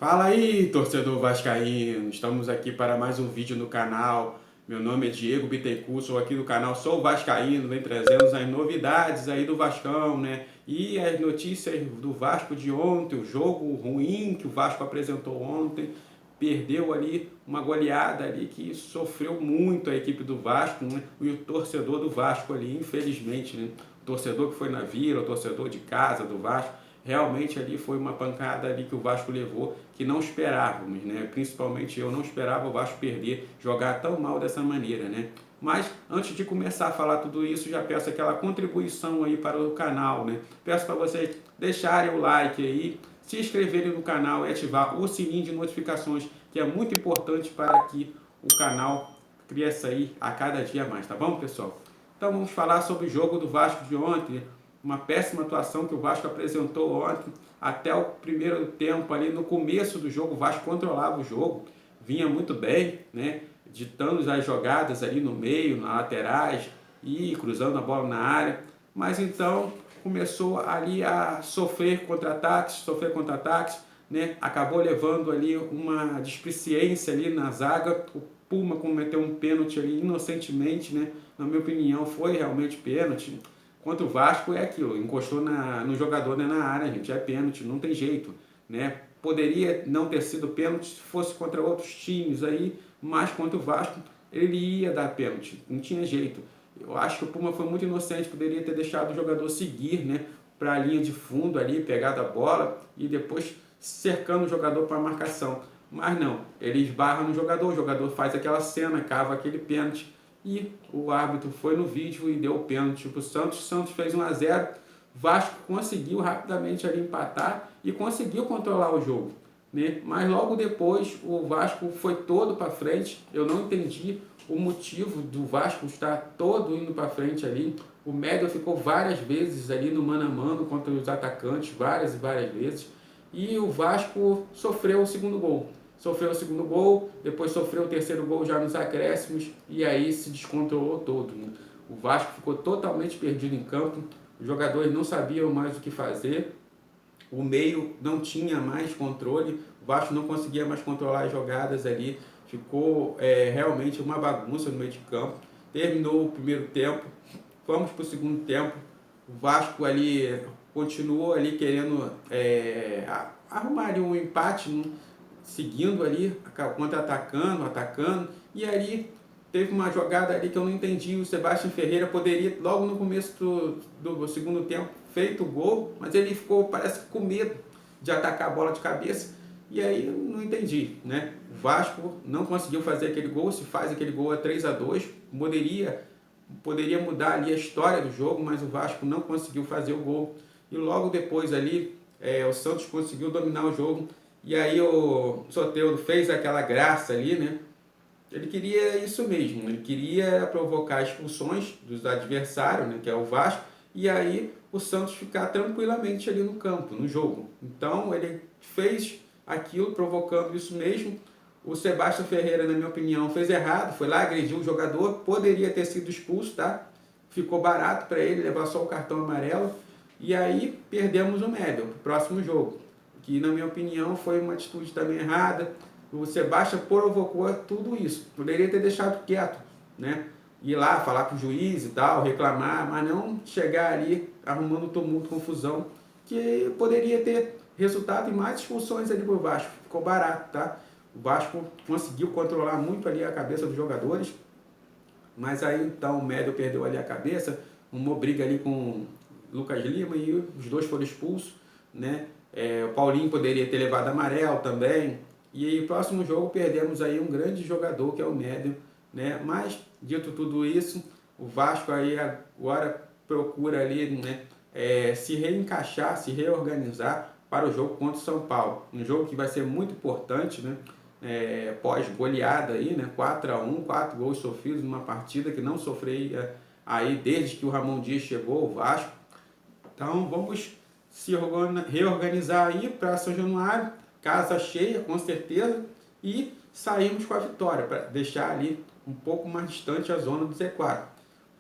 Fala aí, torcedor vascaíno! Estamos aqui para mais um vídeo no canal. Meu nome é Diego Bittencourt, sou aqui do canal Sou Vascaíno, vem trazendo as novidades aí do Vascão, né? E as notícias do Vasco de ontem, o jogo ruim que o Vasco apresentou ontem, perdeu ali uma goleada ali que sofreu muito a equipe do Vasco, né? E o torcedor do Vasco ali, infelizmente, né? O torcedor que foi na Vila, o torcedor de casa do Vasco, realmente ali foi uma pancada ali que o Vasco levou, que não esperávamos, né? Principalmente eu não esperava o Vasco perder, jogar tão mal dessa maneira, né? Mas antes de começar a falar tudo isso, já peço aquela contribuição aí para o canal, né? Peço para vocês deixarem o like aí, se inscreverem no canal e ativar o sininho de notificações, que é muito importante para que o canal cresça aí a cada dia mais, tá bom, pessoal? Então vamos falar sobre o jogo do Vasco de ontem, uma péssima atuação que o Vasco apresentou ontem, até o primeiro tempo ali, no começo do jogo, o Vasco controlava o jogo, vinha muito bem, né, ditando as jogadas ali no meio, nas laterais, e cruzando a bola na área, mas então começou ali a sofrer contra-ataques, né, acabou levando ali uma displicência ali na zaga, o Puma cometeu um pênalti ali inocentemente, né, na minha opinião foi realmente pênalti. Contra o Vasco é aquilo, encostou no jogador, né, na área, gente, é pênalti, não tem jeito, né? Poderia não ter sido pênalti se fosse contra outros times aí, mas contra o Vasco ele ia dar pênalti, não tinha jeito. Eu acho que o Puma foi muito inocente, poderia ter deixado o jogador seguir, né, para a linha de fundo ali, pegado a bola e depois cercando o jogador para a marcação. Mas não, ele esbarra no jogador, o jogador faz aquela cena, cava aquele pênalti e o árbitro foi no vídeo e deu o pênalti para o Santos. O Santos fez 1-0. Vasco conseguiu rapidamente ali empatar e conseguiu controlar o jogo, né? Mas logo depois o Vasco foi todo para frente. Eu não entendi o motivo do Vasco estar todo indo para frente ali. O Médio ficou várias vezes ali no mano a mano contra os atacantes, várias e várias vezes. E o Vasco sofreu o segundo gol. Sofreu o segundo gol, depois sofreu o terceiro gol já nos acréscimos e aí se descontrolou todo, né? O Vasco ficou totalmente perdido em campo, os jogadores não sabiam mais o que fazer, o meio não tinha mais controle, o Vasco não conseguia mais controlar as jogadas ali, ficou realmente uma bagunça no meio de campo. Terminou o primeiro tempo, vamos para o segundo tempo, o Vasco ali continuou ali querendo arrumar ali um empate, né? Seguindo ali, contra-atacando, atacando, e ali teve uma jogada ali que eu não entendi, o Sebastião Ferreira poderia, logo no começo do segundo tempo, feito o gol, mas ele ficou, parece, com medo de atacar a bola de cabeça, e aí eu não entendi, né? O Vasco não conseguiu fazer aquele gol, se faz aquele gol a 3-2, poderia mudar ali a história do jogo, mas o Vasco não conseguiu fazer o gol, e logo depois ali, o Santos conseguiu dominar o jogo, e aí o Soteldo fez aquela graça ali, né? Ele queria isso mesmo, ele queria provocar expulsões dos adversários, né, que é o Vasco, e aí o Santos ficar tranquilamente ali no campo, no jogo. Então ele fez aquilo, provocando isso mesmo. O Sebastião Ferreira, na minha opinião, fez errado, foi lá, agrediu o jogador, poderia ter sido expulso, tá? Ficou barato para ele levar só o cartão amarelo, e aí perdemos o Médio para o próximo jogo, que na minha opinião foi uma atitude também errada. O Sebastião provocou tudo isso, poderia ter deixado quieto, né? Ir lá falar com o juiz e tal, reclamar, mas não chegar ali arrumando tumulto, confusão, que poderia ter resultado em mais expulsões ali pro Vasco. Ficou barato, tá? O Vasco conseguiu controlar muito ali a cabeça dos jogadores, mas aí então o Médio perdeu ali a cabeça, uma briga ali com o Lucas Lima e os dois foram expulsos, né? O Paulinho poderia ter levado amarelo também. E aí, próximo jogo, perdemos aí um grande jogador, que é o Médio, né? Mas, dito tudo isso, o Vasco aí agora procura ali, né, se reencaixar, se reorganizar para o jogo contra o São Paulo. Um jogo que vai ser muito importante, né? Pós-goleada aí, né? 4-1, 4 gols sofridos numa partida que não sofria aí desde que o Ramon Dias chegou ao Vasco. Então vamos se reorganizar aí para São Januário, casa cheia com certeza, e saímos com a vitória para deixar ali um pouco mais distante a zona do Z4.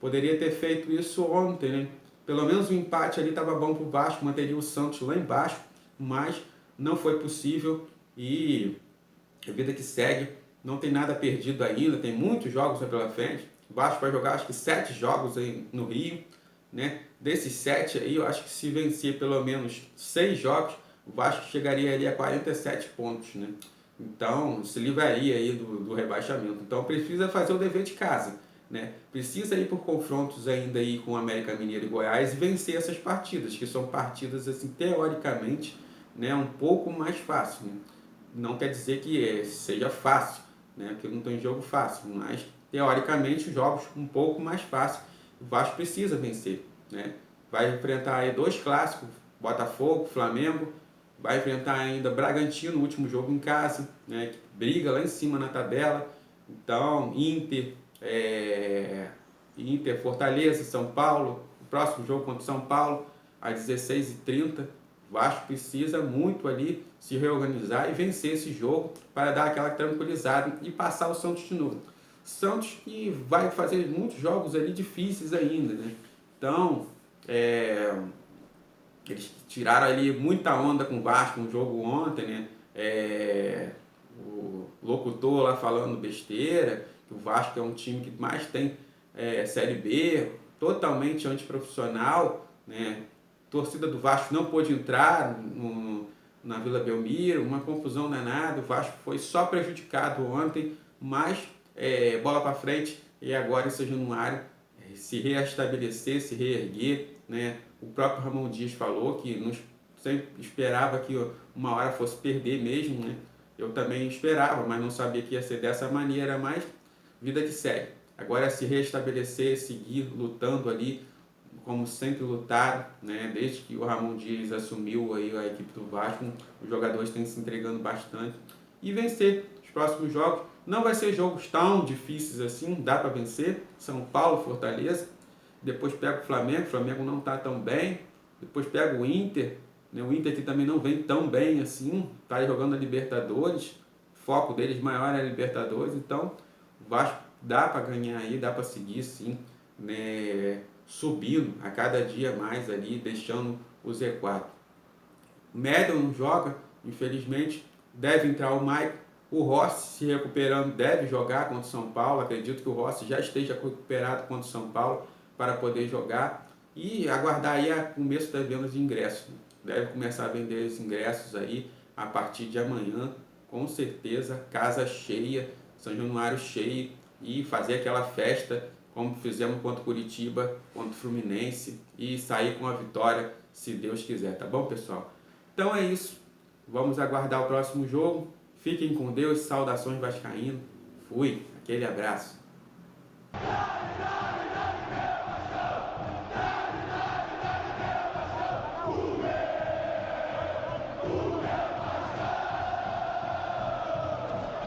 Poderia ter feito isso ontem, né? Pelo menos o empate ali estava bom para o Vasco, manteria o Santos lá embaixo, mas não foi possível. e a vida que segue, não tem nada perdido ainda, tem muitos jogos pela frente. O Vasco vai jogar acho que 7 jogos aí no Rio, né? Desses 7 aí, eu acho que se vencer pelo menos 6 jogos, o Vasco chegaria ali a 47 pontos, né? Então, se livraria aí do rebaixamento. Então, precisa fazer o dever de casa, né? Precisa ir por confrontos ainda aí com o América Mineiro e Goiás e vencer essas partidas, que são partidas, assim, teoricamente, né, um pouco mais fácil, né? Não quer dizer que seja fácil, né? Porque não tem jogo fácil, mas teoricamente os jogos um pouco mais fáceis. O Vasco precisa vencer, né? Vai enfrentar aí 2 clássicos, Botafogo, Flamengo, vai enfrentar ainda Bragantino, o último jogo em casa, né? Que briga lá em cima na tabela. Então, Inter, Fortaleza, São Paulo, o próximo jogo contra o São Paulo, às 16h30. O Vasco precisa muito ali se reorganizar e vencer esse jogo para dar aquela tranquilizada e passar o Santos de novo. Santos que vai fazer muitos jogos ali difíceis ainda, né? Então, eles tiraram ali muita onda com o Vasco no jogo ontem, né? O locutor lá falando besteira, que o Vasco é um time que mais tem Série B, totalmente antiprofissional, né? A torcida do Vasco não pôde entrar na Vila Belmiro, uma confusão danada, o Vasco foi só prejudicado ontem, mas bola para frente e agora em São Januário se reestabelecer, se reerguer, né? O próprio Ramon Dias falou que não sempre esperava que uma hora fosse perder mesmo, né? Eu também esperava, mas não sabia que ia ser dessa maneira, mas vida que segue. Agora é se reestabelecer, seguir lutando ali, como sempre lutaram, né? Desde que o Ramon Dias assumiu aí a equipe do Vasco, os jogadores têm se entregando bastante e vencer os próximos jogos. Não vai ser jogos tão difíceis assim, dá para vencer. São Paulo, Fortaleza, depois pega o Flamengo não está tão bem, depois pega o Inter, né? O Inter que também não vem tão bem assim, está jogando a Libertadores, o foco deles maior é a Libertadores, então o Vasco dá para ganhar aí, dá para seguir sim, né? Subindo a cada dia mais ali, deixando o Z4. O Medel não joga, infelizmente, deve entrar o Maicon. O Rossi se recuperando deve jogar contra o São Paulo. Acredito que o Rossi já esteja recuperado contra o São Paulo para poder jogar. E aguardar aí o começo das vendas de ingressos. Deve começar a vender os ingressos aí a partir de amanhã. Com certeza, casa cheia, São Januário cheio. E fazer aquela festa como fizemos contra o Curitiba, contra o Fluminense. E sair com a vitória, se Deus quiser. Tá bom, pessoal? Então é isso. Vamos aguardar o próximo jogo. Fiquem com Deus. Saudações vascaíno. Fui. Aquele abraço.